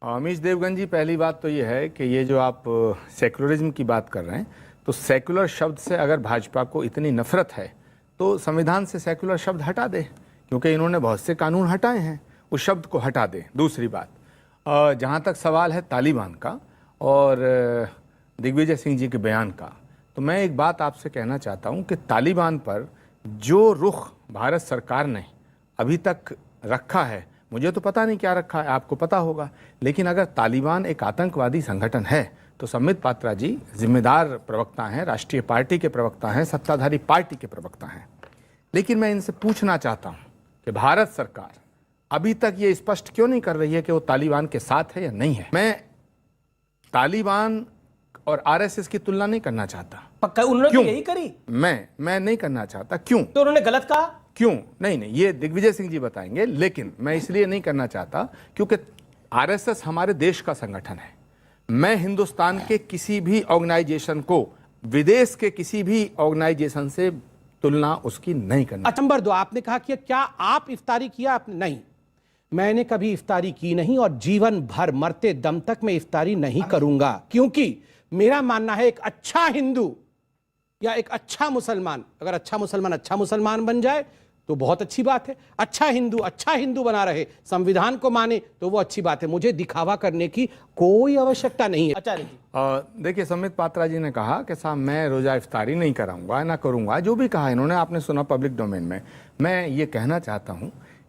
अमीश देवगन जी, पहली बात तो ये है कि ये जो आप सेकुलरिज्म की बात कर रहे हैं, तो सेकुलर शब्द से अगर भाजपा को इतनी नफरत है तो संविधान से सेकुलर शब्द हटा दे, क्योंकि इन्होंने बहुत से कानून हटाए हैं, उस शब्द को हटा दे। दूसरी बात, जहाँ तक सवाल है तालिबान का और दिग्विजय सिंह जी के बयान का, तो मैं एक बात आपसे कहना चाहता हूँ कि तालिबान पर जो रुख भारत सरकार ने अभी तक रखा है, मुझे तो पता नहीं क्या रखा है, आपको पता होगा, लेकिन अगर तालिबान एक आतंकवादी संगठन है तो संबित पात्रा जी जिम्मेदार प्रवक्ता हैं, राष्ट्रीय पार्टी के प्रवक्ता हैं, सत्ताधारी पार्टी के प्रवक्ता हैं। लेकिन मैं इनसे पूछना चाहता हूं कि भारत सरकार अभी तक ये स्पष्ट क्यों नहीं कर रही है कि वो तालिबान के साथ है या नहीं है। मैं तालिबान और आरएसएस की तुलना नहीं करना चाहता। पक्का उन्होंने तो यही करी। मैं नहीं करना चाहता। क्यों? तो उन्होंने गलत कहा। क्यों? नहीं, ये दिग्विजय सिंह जी बताएंगे, लेकिन मैं इसलिए नहीं करना चाहता क्योंकि आरएसएस हमारे देश का संगठन है। मैं हिंदुस्तान के किसी भी ऑर्गेनाइजेशन को विदेश के किसी भी ऑर्गेनाइजेशन से तुलना उसकी नहीं करना। नंबर 2, आपने कहा कि क्या आप इफ्तारी किया? आपने नहीं, मैंने कभी इफ्तारी की नहीं और जीवन भर मरते दम तक मैं इफ्तारी नहीं करूंगा, क्योंकि मेरा मानना है एक अच्छा हिंदू या एक अच्छा मुसलमान, अगर अच्छा मुसलमान बन जाए तो बहुत अच्छी बात है। अच्छा हिंदू बना रहे, संविधान को माने, तो वो अच्छी बात है। मुझे दिखावा करने की कोई आवश्यकता नहीं है। आचार्य जी, देखिए, संबित पात्रा जी ने कहा कि साहब मैं रोजा इफ्तारी नहीं कराऊंगा, ना करूंगा, जो भी कहा इन्होंने, आपने सुना पब्लिक डोमेन में। मैं ये कहना चाहता हूं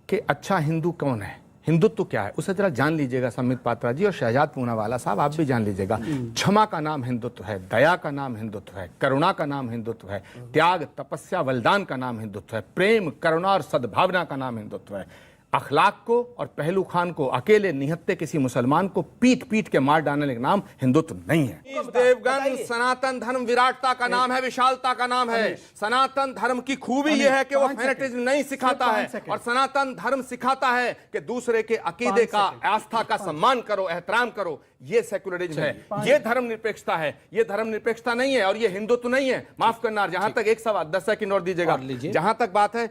कि अच्छा हिंदू कौन है, हिंदुत्व क्या है, उसे जरा जान लीजिएगा संबित पात्रा जी और शहजाद पूनावाला साहब, आप भी जान लीजिएगा। क्षमा का नाम हिंदुत्व है, दया का नाम हिंदुत्व है, करुणा का नाम हिंदुत्व है, त्याग तपस्या बलिदान का नाम हिंदुत्व है, प्रेम करुणा और सद्भावना का नाम हिंदुत्व है। अखलाक को और पहलू खान को अकेले निहत्ते किसी मुसलमान को पीट पीट के मार डालने का नाम हिंदुत्व नहीं है। देवगन, सनातन धर्म विराटता का नाम है, विशालता का नाम है। सनातन धर्म की खूबी यह है कि वो फैनेटिज्म नहीं सिखाता है, और सनातन धर्म सिखाता है कि दूसरे के अकीदे का, आस्था का सम्मान करो, एहतराम करो। ये सेकुलरिज्म है, ये धर्म निरपेक्षता है। ये धर्म निरपेक्षता नहीं है और ये हिंदुत्व नहीं है। माफ करना, जहां तक एक सवाल 10 सेकंड और दीजिएगा। जहां तक बात है,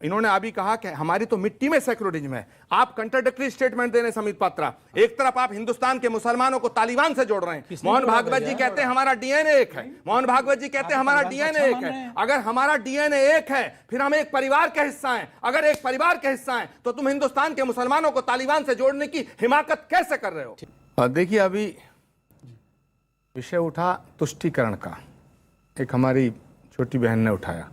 इन्होंने अभी कहा कि हमारी तो मिट्टी में सेकुलरिज्म है। आप कंट्राडिक्टरी स्टेटमेंट दे रहे हैं संबित पात्रा। एक तरफ आप हिंदुस्तान के मुसलमानों को तालिबान से जोड़ रहे हैं। मोहन भागवत जी कहते हैं हमारा डीएनए एक है। मोहन भागवत जी कहते हैं हमारा डीएनए एक है। अगर हमारा डीएनए एक है, फिर हम एक परिवार के हिस्सा हैं। अगर एक परिवार के हिस्सा हैं, तो तुम हिंदुस्तान के मुसलमानों को तालिबान से जोड़ने की हिमाकत कैसे कर रहे हो? देखिए, अभी विषय उठा तुष्टीकरण का, एक हमारी छोटी बहन ने उठाया।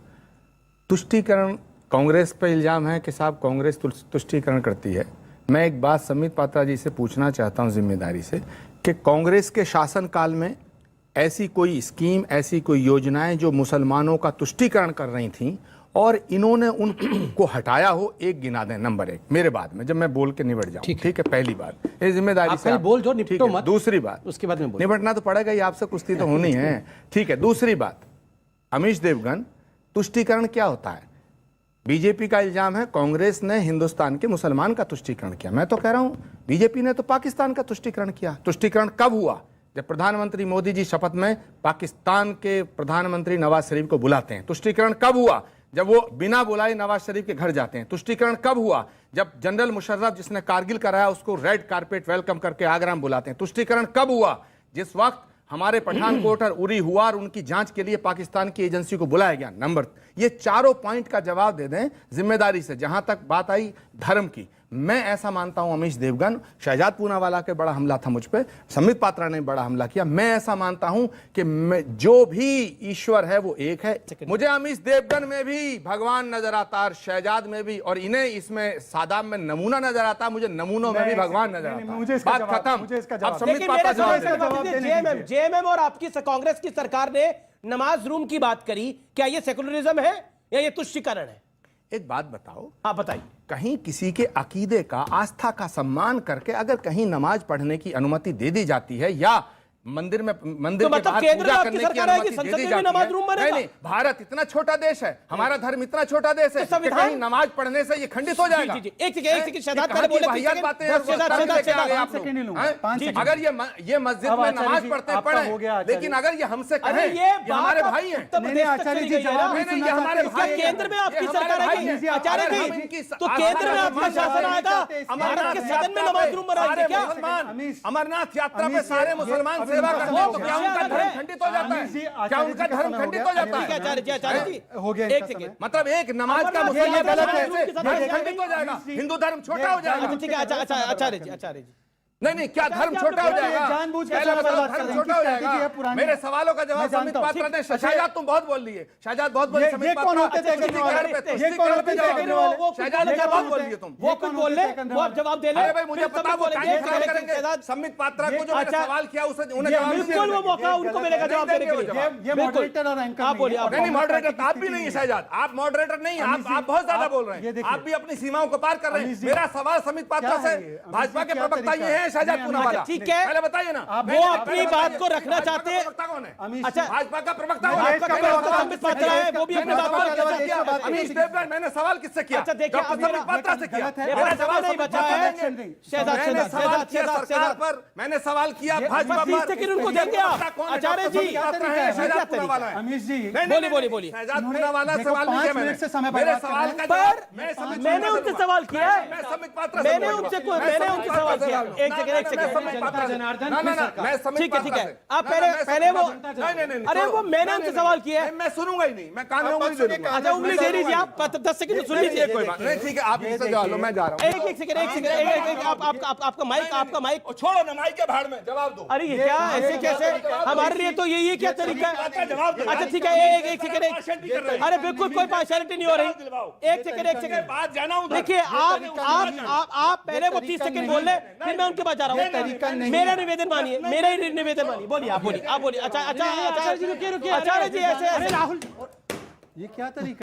तुष्टीकरण, कांग्रेस पर इल्ज़ाम है कि साहब कांग्रेस तुष्टीकरण करती है। मैं एक बात संबित पात्रा जी से पूछना चाहता हूं जिम्मेदारी से कि कांग्रेस के शासनकाल में ऐसी कोई स्कीम, ऐसी कोई योजनाएं जो मुसलमानों का तुष्टीकरण कर रही थीं और इन्होंने उनको हटाया हो, एक गिना दें। नंबर 1 मेरे बाद में, जब मैं बोल के निबट जाऊं। ठीक है, पहली बात, ये जिम्मेदारी से बोल जो, निपटो मत। दूसरी बात, उसके बाद में निबटना तो पड़ेगा ही, आपसे कुश्ती तो होनी है। ठीक है, दूसरी बात, अमीश देवगन, तुष्टीकरण क्या होता है? बीजेपी का इल्जाम है कांग्रेस ने हिंदुस्तान के मुसलमान का तुष्टीकरण किया। मैं तो कह रहा हूं बीजेपी ने तो पाकिस्तान का तुष्टीकरण किया। तुष्टीकरण कब हुआ? जब प्रधानमंत्री मोदी जी शपथ में पाकिस्तान के प्रधानमंत्री नवाज शरीफ को बुलाते हैं। तुष्टीकरण कब हुआ? जब वो बिना बुलाए नवाज शरीफ के घर जाते हैं। तुष्टीकरण कब हुआ? जब जनरल मुशर्रफ, जिसने कारगिल कराया, उसको रेड कारपेट वेलकम करके आगरा में बुलाते हैं। तुष्टीकरण कब हुआ? जिस वक्त हमारे पठानकोट और उरी हुआ और उनकी जांच के लिए पाकिस्तान की एजेंसी को बुलाया गया। नंबर, ये चारों पॉइंट का जवाब दे दें जिम्मेदारी से। जहां तक बात आई धर्म की, मैं ऐसा मानता हूं अमीश देवगन, शहजाद पूनावाला के बड़ा हमला था मुझ पे, संबित पात्रा ने बड़ा हमला किया। मैं ऐसा मानता हूं कि जो भी ईश्वर है वो एक है। मुझे अमीश देवगन में भी भगवान नजर आता और शहजाद में भी, और इन्हें इसमें सादाब में नमूना नजर आता, मुझे नमूनों में भी भगवान नजर आता। बात खत्म। अब संबित पात्रा जवाब दें। जेएमएम और आपकी कांग्रेस की सरकार ने नमाज रूम की बात करी, क्या ये सेकुलरिज्म है या ये तुष्टीकरण है? एक बात बताओ। हाँ, बताइए। कहीं किसी के अकीदे का, आस्था का सम्मान करके अगर कहीं नमाज पढ़ने की अनुमति दे दी जाती है, या मंदिर में मंदिर तो के मतलब बाहर केंद्र में पूजा आपकी करने की सरकार आएगी, अनुमति दे संसद दी में भी जाती नमाज है। रूम बनेगा? नहीं, भारत इतना छोटा देश है, हमारा धर्म इतना छोटा देश है तो कि संविधान- कहीं नमाज पढ़ने से ये खंडित हो जाएगा। जी, जी, एक सेकंड शहजाद कहाँ पहले की बोले, वाहियात एक बातें सेकंड, हैं, शहजाद, वो शहजाद, लेके आ गए शहजाद, आप लोग। सेकंड ही लूंगा, हैं? 5 जी, सेकंड। अगर ये मस्जिद अब में आचार्य नमाज जी, पढ़ते आपका पढ़े, हो गया आचार्य लेकिन जी। अगर ये हमसे अरे कहें ये ये हमारे बात भाई हैं, उत्तर नहीं, प्रदेश तक आचार्य चली जी, गई है जवाब ना? नहीं नहीं, सुनना ये हमारे चाहते, भाई इसलिए हैं। केंद्र में आपकी ये हमारे सरकार भाई आएगी, हैं। आचार्य अगर जी, हम इनकी तो केंद्र में आपका अमरनाथ शासन आएगा, भारत के सदन में नमाज रूम बनाएंगे सारे क्या? मुसलमान अमीश, अमरनाथ यात्रा पे अमीश, सारे ये- मुसलमान अभी सेवा इनका करते हैं, तो समय क्या हो उनका गया। धर्म खंडित हो जाता अमीश जी, है? क्या आचार्य उनका जी का धर्म समय हो खंडित गया। हो जाता ठीक है, है? आचार्य जी, हो गया एक इनका सेकंड। समय। मतलब एक नमाज का अमरनाथ मुसलमान ये गलत पढ़ने है। से ये धर्म गलत खंडित हो जाएगा, है। हिंदू धर्म छोटा हो जाएगा। अच्छा, ठीक है, आचार्य जी। नहीं नहीं, क्या धर्म जी, छोटा हो आपने जाएगा? जानबूझ के पहले सब बताओ, बर्बाद कर धर्म रहे हैं। छोटा हो इनकी strategy है जाएगा? पुरानी। मेरे सवालों का मैं जवाब समित जानता हूं। पात्रा ने, अच्छा, शाहजाद तुम बहुत बोल लिए, शाहजाद बहुत बोले, ये समित कौन होते पात्रा तय करने वाले? कुश्ती ये कौन करने होते पे तय जवाब करने दो। वाले? शाहजाद ये क्या कौन बहुत होते बोल हैं? लिए तुम? वो कुछ बोल ले, वो आप जवाब दे ले। अरे भाई मुझे फिर पता समित वो बोलेंगे, क्या एक काम सेकंड, करेंगे। शहजाद। समित पात्रा को जो मैंने अच्छा, सवाल किया उसे उन्हें ये जवाब नहीं बिल्कुल वो देंगे। मौका उनको मिलेगा जवाब देने के लिए। ये बिल्कुल। मॉडरेटर और एंकर आप बोलिए, आप नहीं नहीं, मॉडरेटर तो आप भी नहीं है शाहजाद, आप मॉडरेटर नहीं हैं, अमीश जी, आप बहुत ज्यादा आप बोल रहे ये हैं, देखिए। आप भी अपनी सीमाओं को पार कर रहे हैं। अमीश जी, मेरा सवाल समित पात्रा क्या से, है ये? अमीश भाजपा जी, के क्या प्रवक्ता तरीका ये हैं, शाहजाद नहीं, पूनावाला। अच्छा, ठीक है। पहले बताइए ना, वो अपनी बात को रखना चाहते हैं। प्रवक्ता कौन है? अमीश अच्छा, भाजपा का प्रवक्ता नहीं, कौन है? देश का आपका प्रवक्ता समित पात्रा है, वो भी अपनी मैंने बात को सवाल रखना किससे चाहते किया? हैं। अमीश देवगन, मैंने सवाल किससे किया? अच्छा, देखिए, डॉक्टर अब मेरा- समित पात्रा से किया। गलत है। मेरा समय जवाब नहीं समित बचा पात्रा है। देंगे। शहजाद, मैंने शहजाद, सवाल शहजाद, किया शहजाद, सरकार पर, मैंने सवाल किया भाजपा बस 30 पर। सेकंड उनको देंगे आप। आचार्य जी, समित पात्रा क्या है, तरीका है? शाहजाद क्या पूनावाला है। अमीश जी, नहीं, नहीं, बोलिए, नहीं, बोलिए। शाहजाद इन्होंने- पूनावाला देखो, सवाल नहीं 5 किया मिनट मैंने। से समय मेरे बर्बाद कर सवाल रहे का हैं। जवाब पर मैं समित मैंने पात्रा उनसे से सवाल किया है। मैं समित पात्रा से मैंने बोलूंगा। उनसे मैं मैंने समित उनसे पात्रा सवाल से किया। बोलूंगा। एक सेकंड, एक मैं सेकंड। समित पात्रा से- जनार्दन, ना, ना, ना, फिर मैं समित ठीक है, पात्रा ठीक है। से- आप ना, ना, मैं पहले समित वो- पात्रा से- नहीं, नहीं, नहीं, अरे छोड़ो। वो मैंने नहीं, उनसे नहीं, सवाल किया है। नहीं, मैं सुनूंगा ही नहीं, मैं कान में उंगली दे दूंगा। अच्छा, उंगली दे दीजिए आप, 10 सेकंड सुन लीजिए। कोई बात नहीं, ठीक है, आप इससे जवाब लो, मैं जा रहा हूँ। एक सेकंड, आपका माइक छोड़ो ना, माइक के भाड़ में जवाब दो। अरे ये क्या ऐसे कैसे? हमारे लिए तो ये क्या तरीका है? जवाब दो। अच्छा, ठीक है, एक सेकंड। अरे बिल्कुल कोई पार्शियलिटी नहीं हो रही। एक सेकंड। बात जाना हूं। देखिए, आप पहले वो 30 सेकंड बोल रहे, फिर मैं उनके पास जा रहा हूँ। मेरा निवेदन मानिए, मेरा ही निवेदन मानिए। बोलिए, आप बोलिए। अच्छा, आचार्य जी, रुकिए। आचार्य जी, ऐसे ये क्या तरीका